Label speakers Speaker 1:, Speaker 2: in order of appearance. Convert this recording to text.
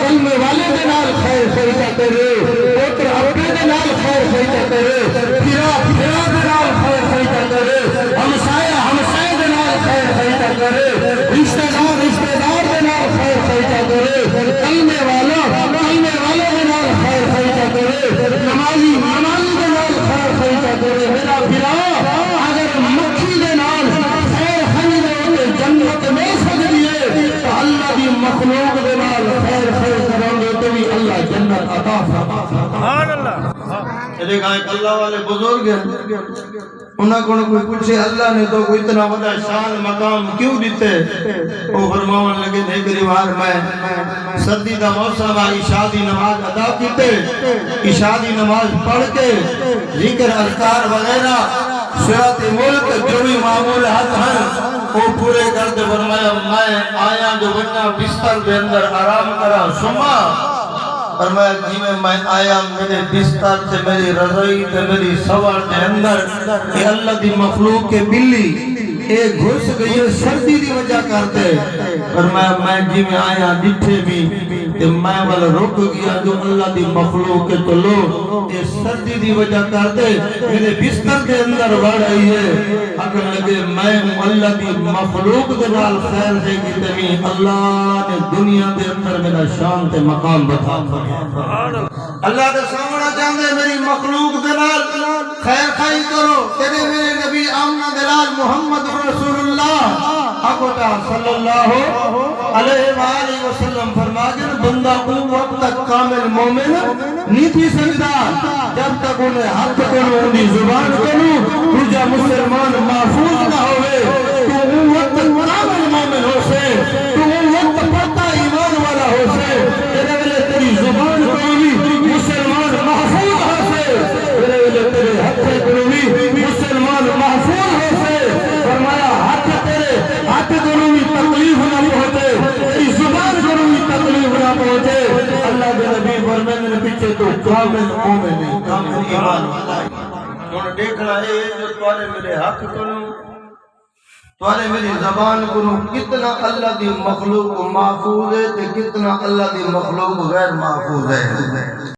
Speaker 1: کلمے والے دے نال خیر خیتا کرے، پوتر اپنے دے نال خیر خیتا کرے، پھرا دے نال خیر خیتا کرے، ہمسائے دے نال خیر خیتا کرے، رشتہ دار دے نال خیر خیتا کرے، کلمے والے دے نال خیر خیتا کرے، نمازی دے نال خیر خیتا کرے۔ میرا بھرا اگر مکھی دے نال خیر خیتا کرے جنت میں سکتی ہے، تو اللہ دی مخلوق دے نال خیر کریں گے تو بھی اللہ جنت عطا فرمائے۔
Speaker 2: سبحان اللہ۔
Speaker 3: ایک اللہ والے بزرگ ہیں، انہاں کو کوئی پوچھے اللہ نے تو کوئی اتنا بڑا شان مقام کیوں دیتے؟ وہ فرماون لگے ایک بار میں سردی دا موسم عشاء دی نماز ادا کیتے، عشاء دی نماز پڑھ کے ذکر اذکار وغیرہ صورت ملک جو بھی معمولات ہیں وہ پورے کرتے، فرمایا میں آیا جو بچہ بستر کے اندر آرام کرا سما، فرمایا جی میں آیا میرے بستر سے میری رضائی سے میری سوار کے اندر یہ اللہ دی مخلوق کے بلی ایک گھس گئی ہے سردی دی وجہ کرتے، فرمایا میں جی میں آیا جتھے بھی کہ میں والا رک گیا جو اللہ دی مخلوق کے تو لو یہ سردی دی وجہ کرتے میرے بستر کے اندر بڑھ رہی ہے، اگر لگے میں اللہ دی مخلوق کے نال خیر ہے کہ تمہیں اللہ نے دنیا کے اندر میرا شان تے مقام بتا۔ اللہ دے سامنا چاہتے میری مخلوق دے نال خیر خائی کرو، تیرے میرے نبی آمنہ دلال محمد رسول اللہ اکوٹا صلی اللہ علیہ وآلہ وسلم فرما گئے بندہ کو وقت تک کامل مومن نہیں تھی سکتا جب تک انہیں حق کرو انہیں زبان کرو رجا مسلمان محفوظ نہ ہوئے، تو وقت کامل مومن ہو سے، تو وقت پتہ ایمان والا ہو سے، تیرے ویلے تیری زبان کروی مسلمان محفوظ ہو سے، تیرے ویلے تیرے حق کروی مسلمان محفوظ ہو سے، فرمایا حق کروی تکلیف نہ پہنچے، تیری زبان کروی تکلیف نہ پہنچے، اللہ کے نبی فرمانے نے پیچھے تو کامل مومن نہیں کامل ایمان والا ہے۔ انہوں نے دیکھنا ہے جو تمہارے میرے حق کروں تمہارے میری زبان کروں کتنا اللہ دی مخلوق محفوظ ہے تے کتنا اللہ دی مخلوق غیر محفوظ ہے۔